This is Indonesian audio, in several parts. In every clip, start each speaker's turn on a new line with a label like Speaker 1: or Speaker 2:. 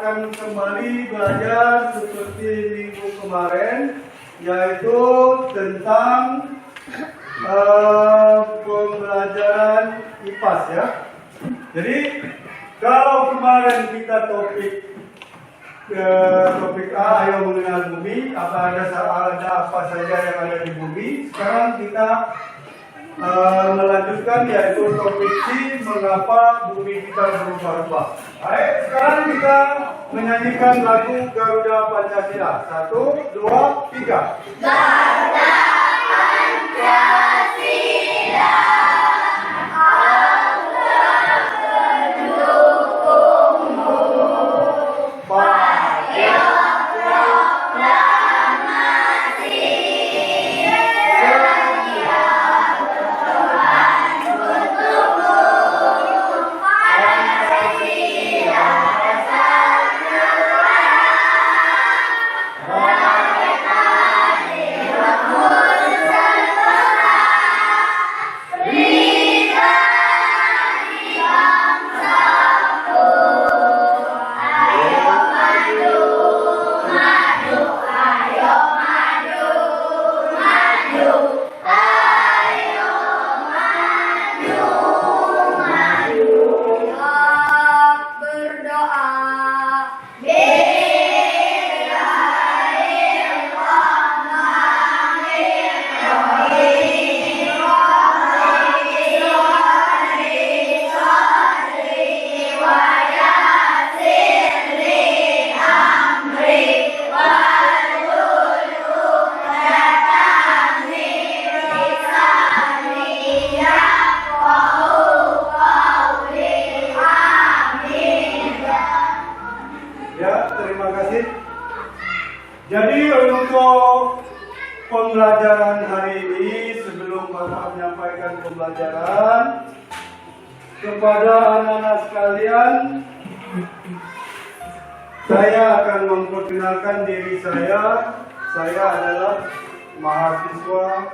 Speaker 1: akan kembali belajar seperti minggu kemarin, yaitu tentang pembelajaran IPAS ya. Jadi kalau kemarin kita topik A, ayo mengenal bumi, ada apa saja yang ada di bumi. Sekarang kita melanjutkan yaitu topik C, mengapa bumi kita berubah-ubah. Baik, sekarang kita menyanyikan lagu Garuda Pancasila. 1, 2, 3.
Speaker 2: Garuda Pancasila.
Speaker 1: Jadi untuk pembelajaran hari ini, sebelum Bapak menyampaikan pembelajaran kepada anak-anak sekalian, saya akan memperkenalkan diri saya. Saya adalah mahasiswa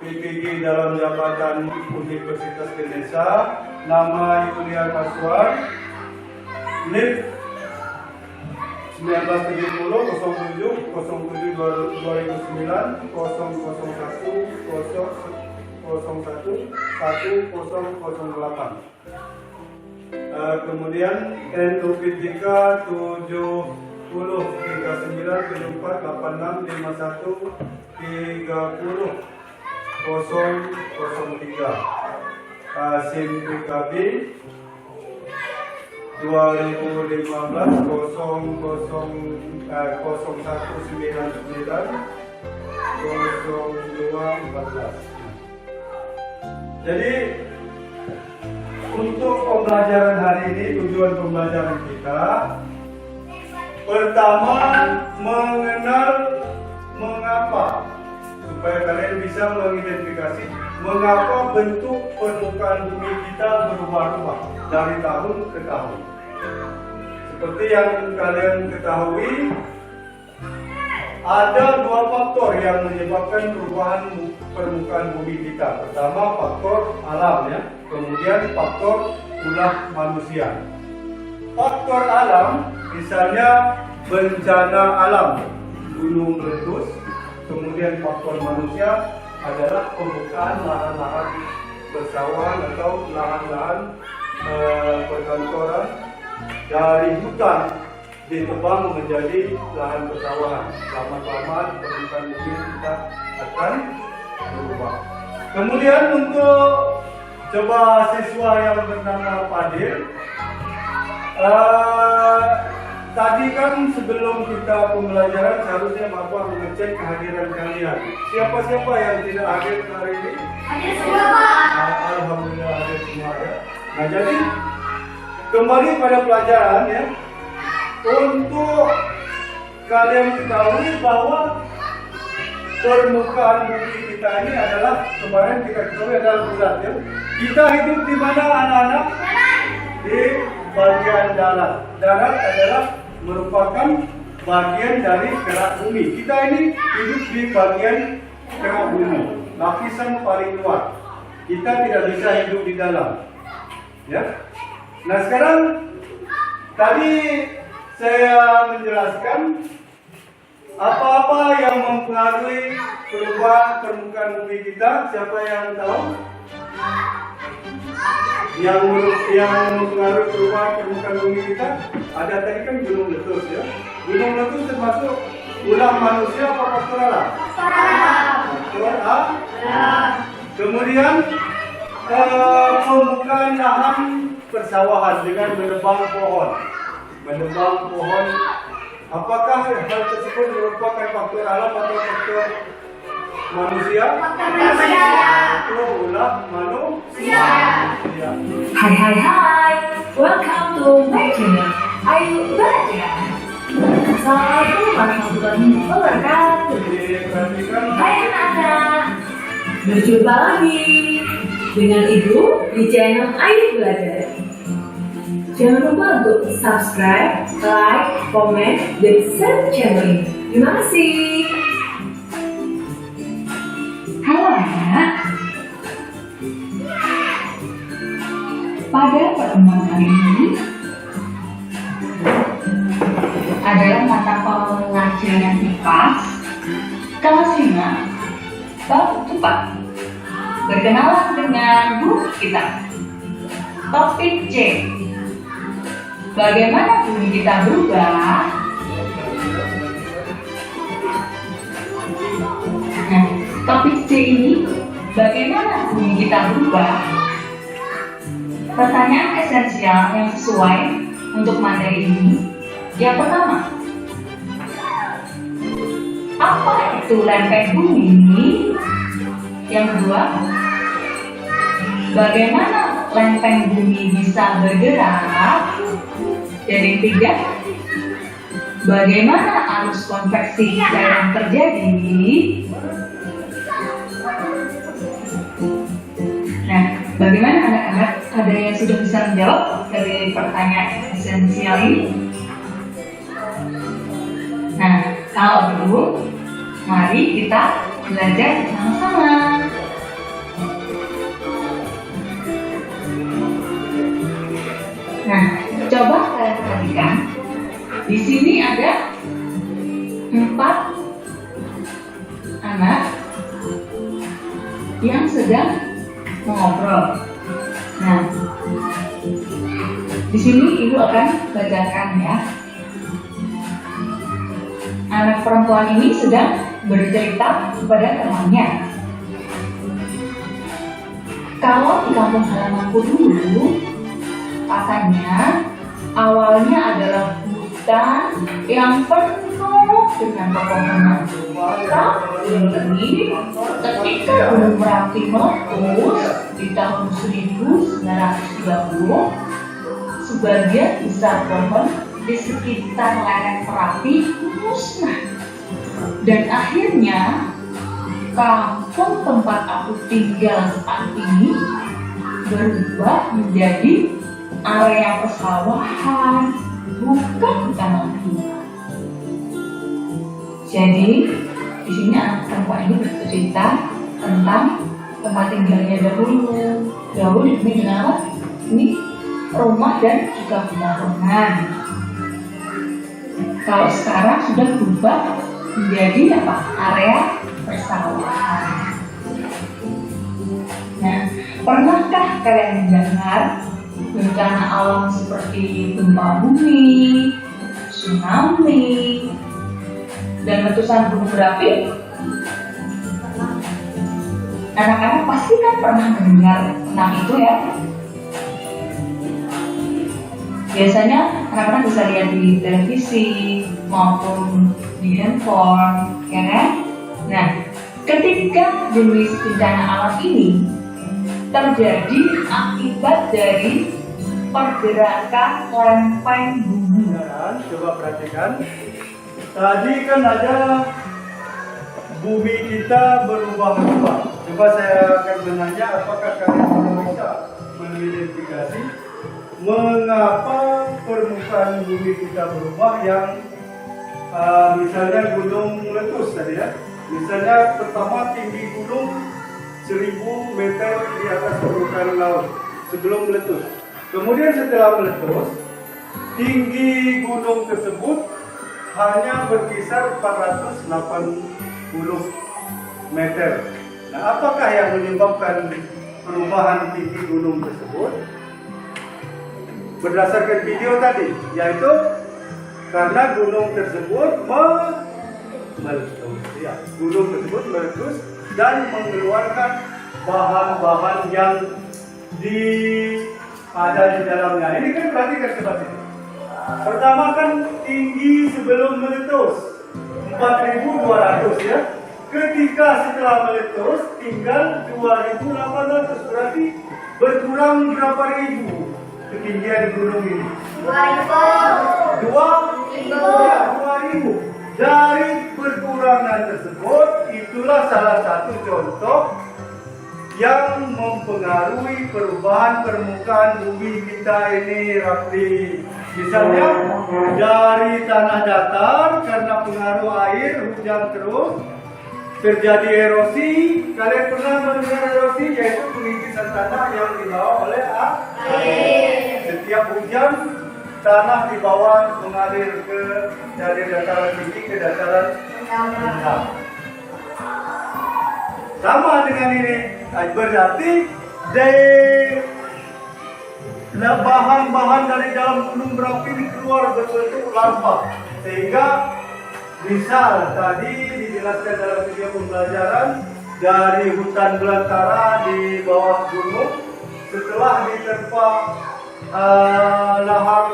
Speaker 1: PPG dalam jabatan Universitas Ganesha, nama Yulian Aswar, NIP 1970 07 07 2009 001 01 1008. Kemudian NUPTK 70 39 74 86 51 30 003. SIM PKB 2015 00199 0214. Jadi untuk pembelajaran hari ini, tujuan pembelajaran kita pertama mengenal mengapa, supaya kalian bisa mengidentifikasi mengapa bentuk permukaan bumi kita berubah-ubah dari tahun ke tahun. Seperti yang kalian ketahui, ada dua faktor yang menyebabkan perubahan permukaan bumi kita. Pertama faktor alam ya, kemudian faktor ulah manusia. Faktor alam misalnya bencana alam, gunung meletus. Kemudian faktor manusia adalah pembukaan lahan-lahan persawahan atau lahan-lahan perkantoran dari hutan ditebang menjadi lahan persawahan. Lama-lama permukaan bumi kita akan berubah. Kemudian untuk coba siswa yang bernama Fadil, tadi kan sebelum kita pembelajaran seharusnya Bapak mengecek kehadiran kalian. Siapa-siapa yang tidak hadir hari ini?
Speaker 2: Hadir semua, Pak.
Speaker 1: Alhamdulillah hadir semua ya. Nah jadi kembali pada pelajaran ya. Untuk kalian ketahui bahwa permukaan bumi kita ini adalah, kemarin kita ketahui adalah bulat ya. Kita hidup di mana anak-anak? Di bagian darat. Darat adalah merupakan bagian dari kerak bumi. Kita ini hidup di bagian kerak bumi, lapisan paling luar. Kita tidak bisa hidup di dalam. Ya. Nah sekarang Tadi saya menjelaskan apa-apa yang mempengaruhi perubahan permukaan bumi kita. Siapa yang tahu? Yang mempengaruhi perubahan permukaan bumi kita ada tadi kan gunung letus ya. Gunung letus termasuk ulah manusia apa faktor alam? Faktor alam. Kemudian pembukaan lahan persawahan dengan menebang pohon. Apakah hal tersebut merupakan faktor alam atau faktor manusia? Itu ulah manusia. Ya.
Speaker 3: Hai, welcome to my channel. Ayo belajar. Assalamualaikum warahmatullahi wabarakatuh.
Speaker 1: Diperhatikan.
Speaker 3: Hai anak-anak, berjumpa lagi dengan Ibu di channel Ayo Belajar. Jangan lupa untuk subscribe, like, comment, dan share channel ini. Terima kasih. Halo anak. Pada pertemuan hari ini adalah mata pelajaran IPA kelas 5 bab 4. Berkenalan dengan guru kita. Topik C. Bagaimana bumi kita berubah? Nah, topik C ini, bagaimana bumi kita berubah? Pertanyaan esensial yang sesuai untuk materi ini. Yang pertama, apa itu lempeng bumi? Yang kedua, bagaimana lempeng bumi bisa bergerak? Dan yang ketiga, bagaimana arus konveksi yang terjadi? Nah, bagaimana anak-anak? Ada yang sudah bisa menjawab dari pertanyaan esensial ini? Nah, kalau begitu, mari kita belajar sama-sama. Nah, coba kalian perhatikan. Di sini ada 4 anak yang sedang mengobrol. Nah, di sini ibu akan bacakan ya. Anak perempuan ini sedang bercerita kepada temannya. Kalau di kampung halamanku dulu, katanya awalnya adalah hutan yang penuh dengan pepohonan. Tapi ketika Gunung Merapi meletus di tahun 1930, sebagian besar pohon di sekitar lereng Merapi musnah. Dan akhirnya kampung tempat aku tinggal saat ini berubah menjadi area persawahan, bukan hutan lagi. Jadi di sini anak perempuan ini bercerita tentang tempat tinggalnya dahulu. Dahulu di sini dengan apa? Ini rumah dan juga pepohonan. Kalau sekarang sudah berubah menjadi apa? Area persawahan. Nah, pernahkah kalian mendengar bencana alam seperti gempa bumi, tsunami, dan letusan gunung berapi? Anak-anak pasti kan pernah mendengar tentang itu ya. Biasanya anak-anak bisa lihat di televisi maupun di handphone, ya kan? Nah, ketika jenis bencana alam ini terjadi akibat dari pergerakan lempeng bumi.
Speaker 1: Coba perhatikan. Tadi kan ada bumi kita berubah-ubah. Coba saya akan menanya, apakah kalian sudah bisa mengidentifikasi mengapa permukaan bumi kita berubah yang misalnya gunung meletus tadi ya. Misalnya pertama tinggi gunung 1000 meter di atas permukaan laut sebelum meletus. Kemudian setelah meletus, tinggi gunung tersebut hanya berkisar 480 meter. Nah, apakah yang menyebabkan perubahan tinggi gunung tersebut? Berdasarkan video tadi, yaitu karena gunung tersebut meletus, ya. Gunung tersebut meletus dan mengeluarkan bahan-bahan yang ada di dalamnya. Ini kan perhatikan sebab ini. Pertama kan tinggi sebelum meletus 4.200 ya. Ketika setelah meletus tinggal 2.800, berarti berkurang berapa ribu ketinggian gunung ini? 2.000. Dari berkurangan tersebut, itulah salah satu contoh yang mempengaruhi perubahan permukaan bumi kita ini, Rafli. Misalnya dari tanah datar karena pengaruh air hujan terus terjadi erosi. Kalian pernah mendengar erosi, yaitu pengikisan tanah yang dibawa oleh air. Setiap hujan tanah di bawah mengalir dari dataran tinggi ke dataran rendah. Sama dengan ini, berarti bahan-bahan dari dalam gunung berapi ini keluar berbentuk lava, sehingga misal tadi dijelaskan dalam video pembelajaran dari hutan belantara di bawah gunung, setelah diterpa lahar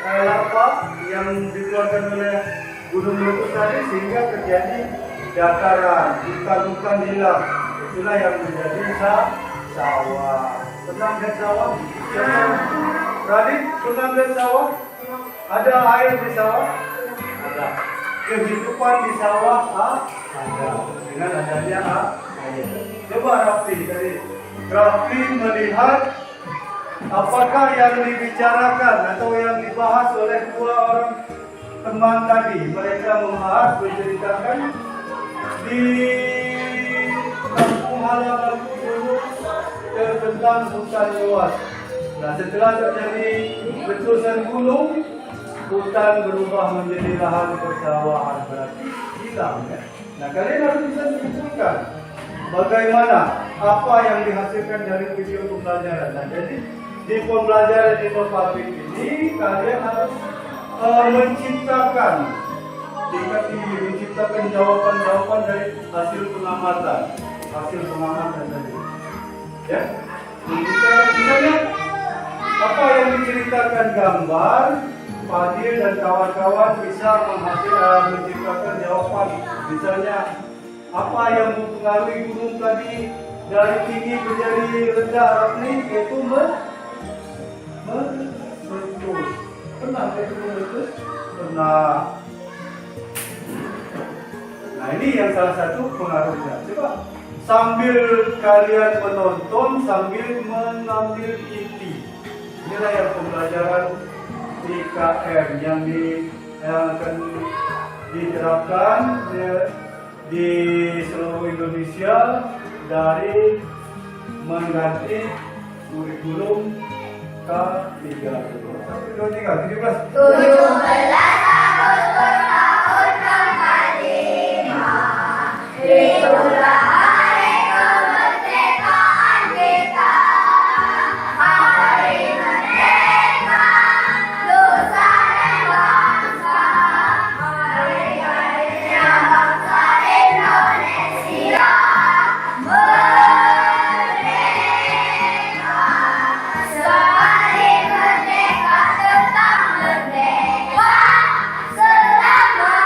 Speaker 1: lava yang dikeluarkan oleh gunung meletus tadi, sehingga terjadi dataran, hutan-hutan hilang. Itulah yang menjadi sawah. Pernah lihat sawah? Radit, pernah lihat sawah? Ada air di sawah? Ada. Kehidupan di sawah ada. Dengan adanya air. Coba Rafli melihat apakah yang dibicarakan atau yang dibahas oleh dua orang teman tadi. Mereka membahas, menceritakan di kampung halaman dulu tentang hutan luas. Nah, setelah terjadi letusan gunung, hutan berubah menjadi lahan persawahan, berarti hilang ya. Nah, kalian harus bisa menentukan bagaimana apa yang dihasilkan dari video pembelajaran. Nah, jadi di pembelajaran inovatif ini kalian harus menciptakan jawaban-jawaban dari hasil pengamatan tadi. Ya, misalnya apa yang diceritakan gambar, Fadil dan kawan-kawan bisa menciptakan jawaban. Misalnya apa yang mempengaruhi gunung tadi dari tinggi menjadi rendah, Rafli, yaitu meletus. Pernah itu meletus? Pernah. Nah, ini yang salah satu pengaruhnya. Coba sambil kalian menonton, sambil mengambil inti. Inilah yang pembelajaran IKM yang akan diterapkan di seluruh Indonesia dari mengganti kurikulum K3. 1, 2, 3, 17.
Speaker 2: 17 Agustus tahun 45. Itulah hari kemerdekaan kita. Hari merdeka nusa dan bangsa. Hari lahirnya bangsa Indonesia. Merdeka. Sehari merdeka tetap merdeka. Selama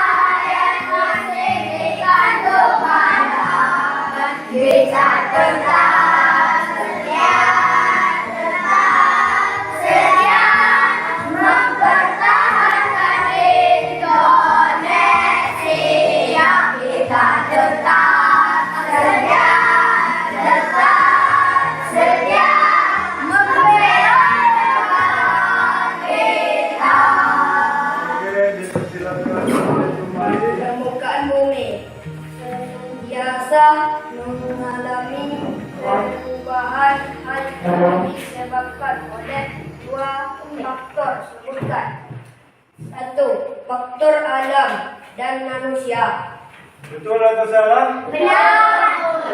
Speaker 2: yang masih dikandung harapan, kita tetap sedia mempertahankan Indonesia. Kita tetap sedia membela kita.
Speaker 1: Oke, dipersilakan kembali.
Speaker 2: Permukaan bumi biasa mengalami perubahan hal yang disebabkan oleh dua faktor sebutkan. 1. Faktor alam dan manusia.
Speaker 1: Betul atau salah?
Speaker 2: Benar.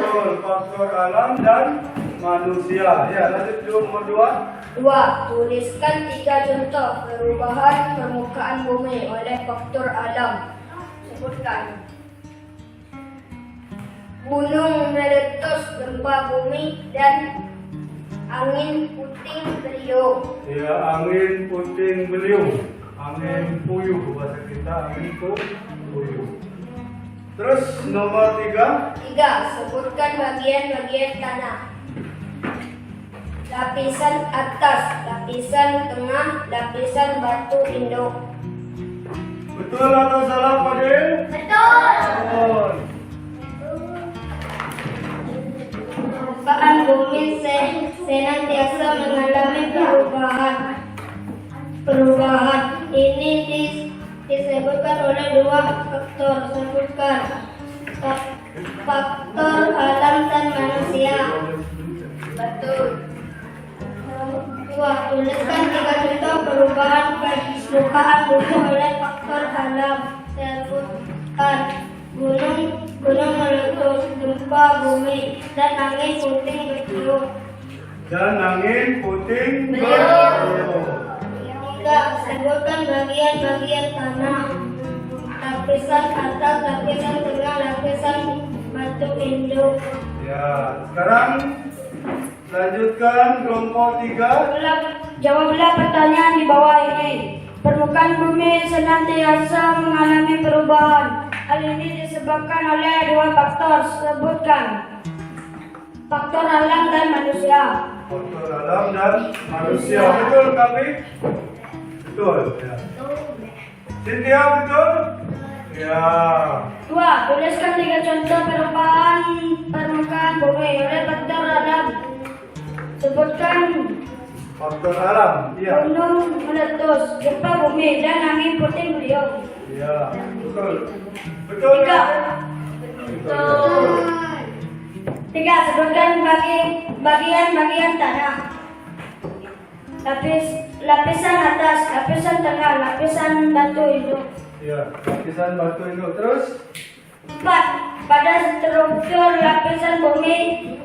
Speaker 1: Betul, faktor alam dan manusia. Ya, lanjut nomor 2.
Speaker 2: 2. Tuliskan 3 contoh perubahan permukaan bumi oleh faktor alam. Sebutkan. Gunung meletus, gempa bumi, dan angin puting beliung.
Speaker 1: Ya, angin puting beliung. Angin puyuh bahasa kita, angin puyuh. Terus nomor 3.
Speaker 2: 3. Sebutkan bagian-bagian tanah. Lapisan atas, lapisan tengah, lapisan batu induk.
Speaker 1: Betul atau salah, Fadil?
Speaker 2: Betul.
Speaker 1: Betul.
Speaker 2: Permukaan bumi senantiasa mengalami perubahan. Ini disebabkan oleh 2 faktor. Sebutkan. Faktor alam dan manusia. Betul. 2. Tuliskan 3 contoh perubahan permukaan bumi oleh faktor alam. Sebutkan. Gunung meletus, gempa bumi, dan angin puting beliung.
Speaker 1: Dan angin puting
Speaker 2: Beliung. 3. Sebutkan bagian-bagian tanah. Lapisan atas, lapisan tengah, lapisan batu induk.
Speaker 1: Ya, sekarang lanjutkan kelompok 3.
Speaker 2: Jawablah pertanyaan di bawah ini. Permukaan bumi senantiasa mengalami perubahan. Hal ini disebabkan oleh 2 faktor. Sebutkan. Faktor alam dan manusia.
Speaker 1: Faktor alam dan manusia. Betul, kami? Betul. Ya. Cynthia, betul? Ya.
Speaker 2: 2. Tuliskan 3 contoh perubahan permukaan bumi oleh faktor alam. Sebutkan.
Speaker 1: Faktor alam. Iya.
Speaker 2: Gunung meletus, gempa bumi, dan angin puting beliung.
Speaker 1: Iya. Betul. Betul.
Speaker 2: 3.
Speaker 1: Betul.
Speaker 2: 3. Sebutkan bagian-bagian tanah. Lapisan atas, lapisan tengah, lapisan batu induk.
Speaker 1: Iya. Lapisan batu itu terus.
Speaker 2: 4. Pada struktur lapisan bumi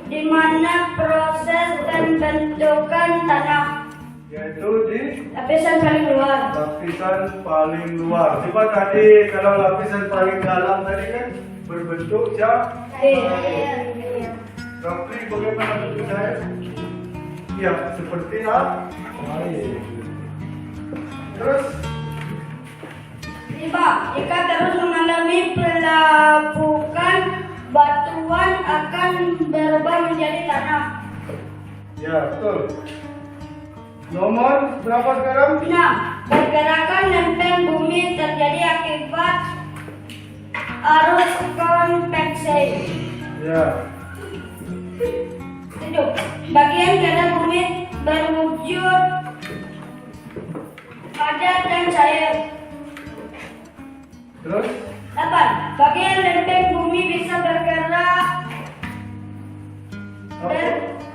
Speaker 2: di mana proses pembentukan tanah.
Speaker 1: Yaitu di
Speaker 2: Lapisan paling luar.
Speaker 1: lapisan paling luar. Coba tadi kalau lapisan paling dalam tadi kan berbentuk Rafli, bagaimana bentuk saya? Ya, seperti air. Terus
Speaker 2: 5. Jika terus mengalami pelapukan, batuan akan berubah menjadi tanah.
Speaker 1: ya, betul. Nomor berapa sekarang?
Speaker 2: 6. Pergerakan lempeng bumi terjadi akibat arus konveksi.
Speaker 1: Ya.
Speaker 2: 7. Bagian dalam bumi berwujud padat dan cair.
Speaker 1: Terus
Speaker 2: 8. Bagian lempeng bumi bisa bergerak.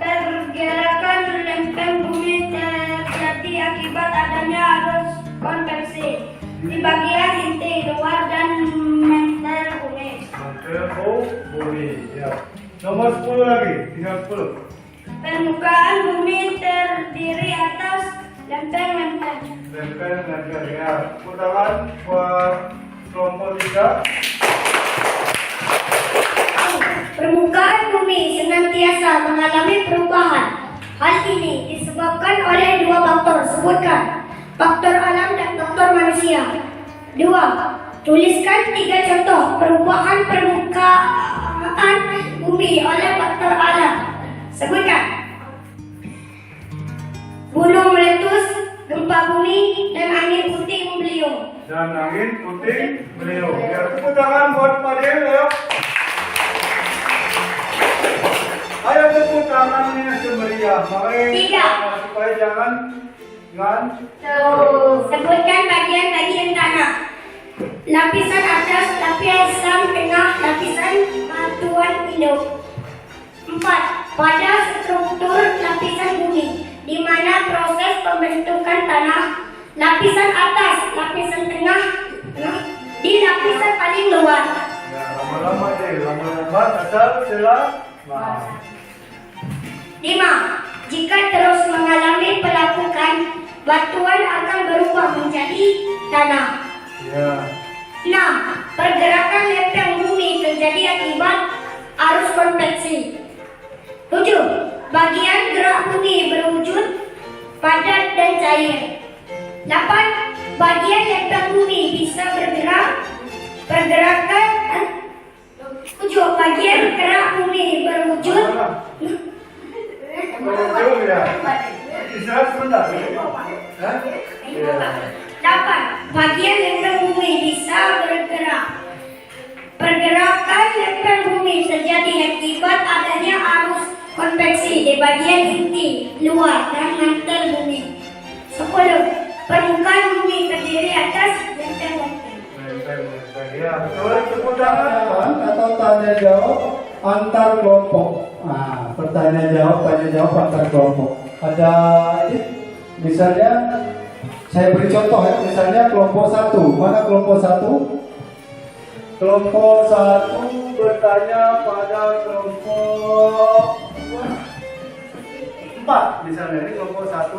Speaker 2: Pergerakan lempeng bumi terjadi akibat adanya arus konveksi di bagian inti luar dan mantel bumi.
Speaker 1: mantel bumi. Ya. Nomor 10 lagi, tinggal 10.
Speaker 2: Permukaan bumi terdiri atas lempeng-lempeng.
Speaker 1: Lempeng, ya. Tepuk tangan buat kelompok 3.
Speaker 2: Permukaan bumi senantiasa mengalami perubahan. Hal ini disebabkan oleh 2 faktor. Sebutkan. Faktor alam dan faktor manusia. 2. Tuliskan 3 contoh perubahan permukaan bumi oleh faktor alam. Sebutkan. Gunung meletus, gempa bumi, dan angin puting beliung.
Speaker 1: Dan angin puting beliung. Ya, tepuk tangan buat Fadil, ya. Ayo tepuk tangannya semeriah. Mari.
Speaker 2: 3.
Speaker 1: Supaya jangan
Speaker 2: Sebutkan bagian-bagian tanah. Lapisan atas, lapisan tengah, lapisan batuan induk. 4. Pada struktur lapisan bumi, di mana proses pembentukan tanah. lapisan atas, lapisan tengah, di lapisan paling luar.
Speaker 1: Ya, lama-lama deh, lama-lama asal sila. Nah.
Speaker 2: 5. Jika terus mengalami pelapukan, batuan akan berubah menjadi tanah.
Speaker 1: Ya.
Speaker 2: 6. Pergerakan lempeng bumi terjadi akibat arus konveksi. 7. Bagian gerak bumi berwujud padat dan cair. 8. Bagian lempeng bumi bisa bergerak. Pergerakan 7. Bagian gerak bumi berwujud
Speaker 1: Berwujud ya. Istirahat sebentar. Hah? Ya.
Speaker 2: 8. Bagian lempeng bumi bisa bergerak. Pergerakan lempeng bumi terjadi akibat adanya arus konveksi di bagian inti, luar, dan mantel bumi. 10. Permukaan bumi terdiri atas lempeng-lempeng.
Speaker 1: Ya, betul. Tepuk tangan.
Speaker 4: Atau tanya jawab antar kelompok. Nah, pertanyaan jawab, tanya jawab antar kelompok. Ada ini, misalnya saya beri contoh ya, misalnya kelompok 1. Mana kelompok 1?
Speaker 1: Kelompok 1 bertanya pada kelompok 4. Misalnya ini kelompok 1.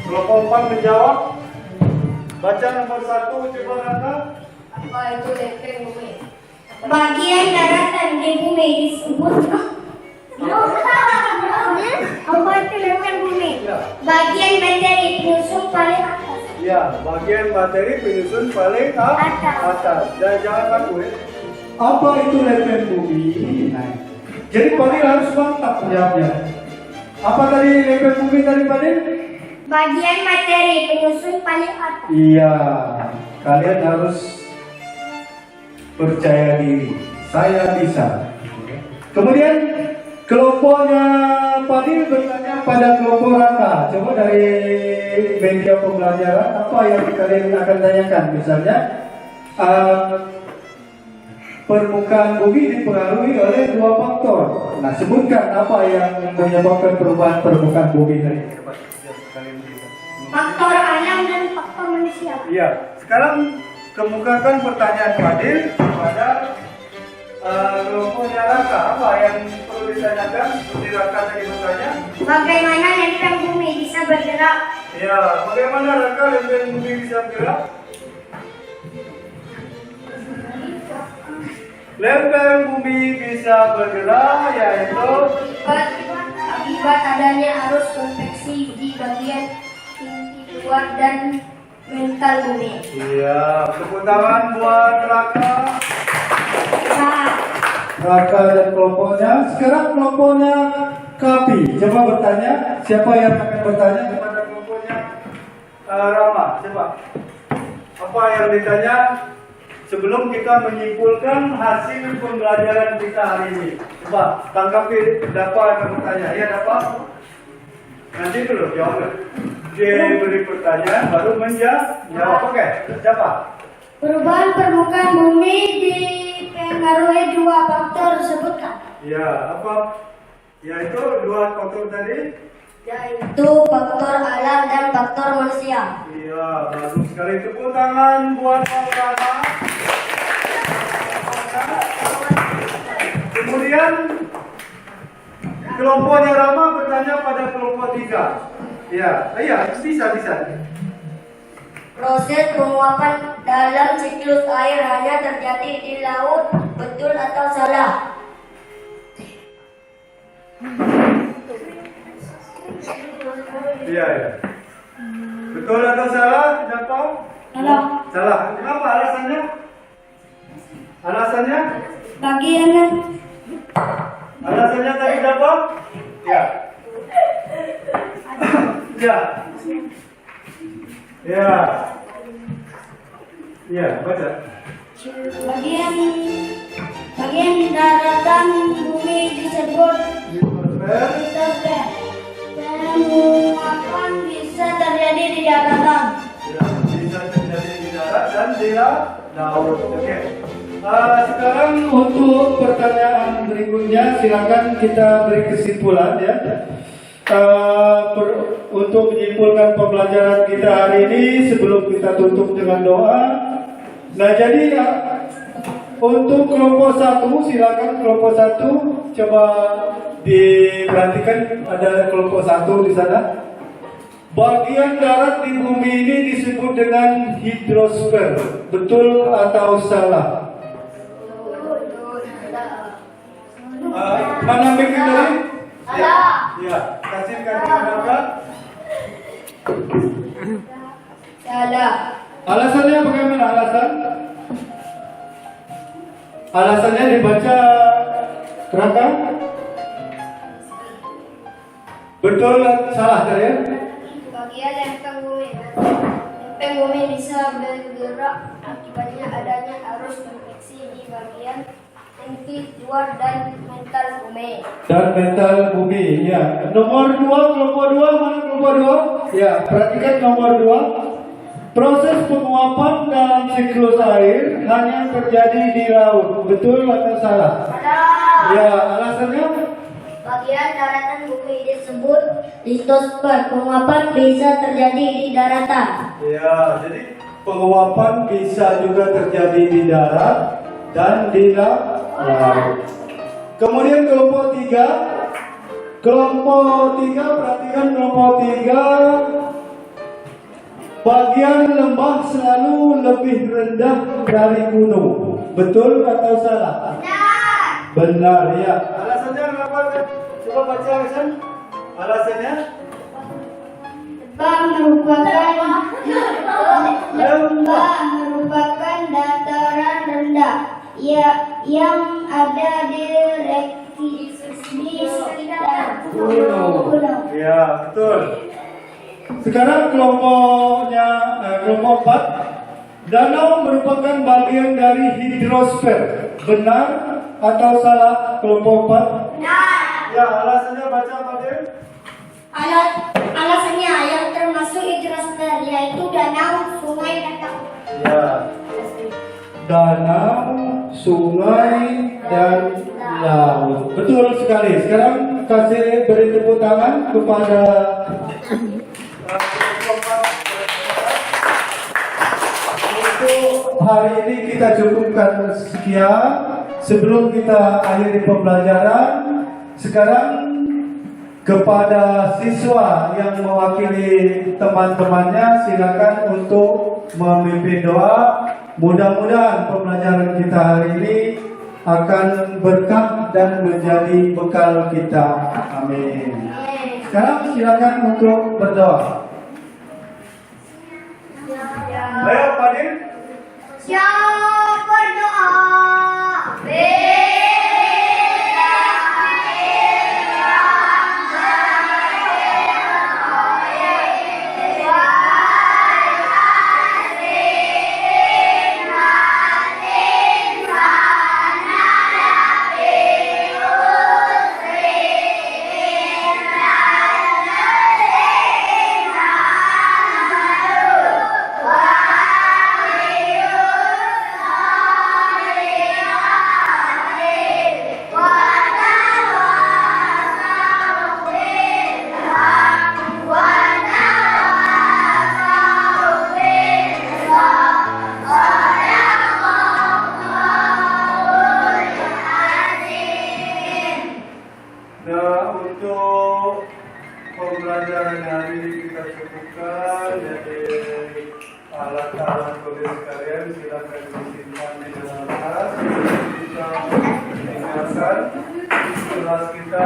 Speaker 1: Kelompok 4 menjawab. Baca nomor 1, coba Raka.
Speaker 3: Apa itu lempeng bumi?
Speaker 2: Bagian daratan di bumi disebut apa itu lempeng bumi? Bagian materi penyusun paling atas.
Speaker 1: Ya, bagian materi penyusun paling atas. Dan jangan ragu ya.
Speaker 4: Apa itu lempeng bumi? Nah, jadi Fadil harus mantap jawabnya. Apa tadi lempeng bumi tadi Fadil?
Speaker 2: Bagian materi penyusun paling atas.
Speaker 4: Iya, kalian harus percaya diri. Saya bisa. Kemudian kelompoknya Fadil bertanya pada kelompok Raka. Coba dari media pembelajaran apa yang kalian akan tanyakan? Misalnya permukaan bumi dipengaruhi oleh 2 faktor. Nah, sebutkan apa yang menyebabkan perubahan permukaan bumi tadi.
Speaker 2: Faktor alam dan faktor manusia.
Speaker 1: Iya, sekarang kemukakan pertanyaan Fadil kepada kelompoknya Raka. Apa yang perlu ditanyakan? Seperti Raka tadi bertanya.
Speaker 2: Bagaimana lempeng bumi bisa bergerak?
Speaker 1: Ya, bagaimana Raka lempeng bumi bisa bergerak? Lempeng bumi bisa bergerak yaitu
Speaker 2: Akibat adanya arus konveksi di bagian inti luar dan mental bumi.
Speaker 1: iya, tepuk tangan buat Raka.
Speaker 2: Nah,
Speaker 4: Raka dan kelompoknya. Sekarang kelompoknya Kapi. Coba bertanya, siapa yang akan bertanya kepada
Speaker 1: Kelompoknya Rama, coba. Apa yang ditanya sebelum kita menyimpulkan hasil pembelajaran kita hari ini? Coba tanggapi, dapat akan bertanya. Ya dapat. Nanti dulu jawab. Dia beri pertanyaan baru menjawab. Oke, siapa?
Speaker 2: perubahan permukaan bumi dipengaruhi 2 faktor sebutkan.
Speaker 1: Ya, apa? Yaitu 2 faktor tadi.
Speaker 2: Yaitu faktor alam dan faktor manusia.
Speaker 1: Iya, bagus sekali. Tepuk tangan buat Rama. Kemudian kelompoknya Rama bertanya pada kelompok 3. Ya, iya, bisa.
Speaker 2: Proses penguapan dalam siklus air hanya terjadi di laut, betul atau salah?
Speaker 1: Iya. Betul atau salah? Tidak tahu?
Speaker 2: Salah.
Speaker 1: Salah. Kenapa alasannya? Alasannya?
Speaker 2: Bagian
Speaker 1: Alasannya tadi dapat? Ya. Ya. Ya. Ya, baca.
Speaker 2: bagian daratan bumi disebut
Speaker 1: Litosfer.
Speaker 2: litosfer. Penguapan bisa terjadi di daratan.
Speaker 1: Ya, bisa terjadi di darat dan di laut. Oke. Sekarang
Speaker 4: Untuk pertanyaan berikutnya silakan kita beri kesimpulan ya. untuk menyimpulkan pembelajaran kita hari ini sebelum kita tutup dengan doa. Nah, jadi untuk kelompok 1, silakan kelompok 1 coba diperhatikan, ada kelompok 1 di sana. Bagian darat di bumi ini disebut dengan hidrosfer. Betul atau salah? Mana mikir tadi? Ya, kasihkan mereka.
Speaker 2: Salah.
Speaker 4: Alasannya bagaimana alasan? Alasannya dibaca Raka? Betul salah tadi ya?
Speaker 2: Bagian lempeng bumi bisa bergerak akibatnya adanya arus konveksi di bagian inti luar dan mental bumi.
Speaker 4: Dan mental bumi, ya. Nomor 2, kelompok 2, mana kelompok 2? Ya, perhatikan nomor 2. Proses penguapan dalam siklus air hanya terjadi di laut. Betul atau salah?
Speaker 2: Salah.
Speaker 4: Ya, alasannya?
Speaker 2: Bagian daratan bumi disebut litosfer. Penguapan bisa terjadi di daratan.
Speaker 4: Ya, jadi penguapan bisa juga terjadi di darat dan di laut. Kemudian kelompok 3. Kelompok 3, perhatikan kelompok 3. Bagian lembah selalu lebih rendah dari gunung. Betul atau salah?
Speaker 2: Benar.
Speaker 4: Benar, ya. Alasannya kenapa? Coba baca Hasan. Alasannya?
Speaker 2: Lembah merupakan dataran rendah yang ada di sekitar pulau.
Speaker 4: Ya, betul. Sekarang kelompok 4. Danau merupakan bagian dari hidrosfer. Benar atau salah kelompok 4?
Speaker 2: Benar.
Speaker 4: Ya, alasannya baca Fadil.
Speaker 2: Alasannya yang termasuk hidrosfer yaitu danau, sungai, dan laut.
Speaker 4: Ya. Danau, sungai, dan laut. Betul sekali. Sekarang kasih beri tepuk tangan kepada untuk hari ini kita cukupkan sekian. Sebelum kita akhiri pembelajaran, sekarang kepada siswa yang mewakili teman-temannya silakan untuk memimpin doa. Mudah-mudahan pembelajaran kita hari ini akan berkah dan menjadi bekal kita. Amin. Sekarang silakan untuk berdoa. Ayo, Fadil.
Speaker 2: Siap berdoa.
Speaker 4: Nah, untuk pembelajaran hari ini kita cukupkan. Jadi alat-alat tulis kalian silakan disimpan di dalam tas. Kita mendengarkan kelas kita.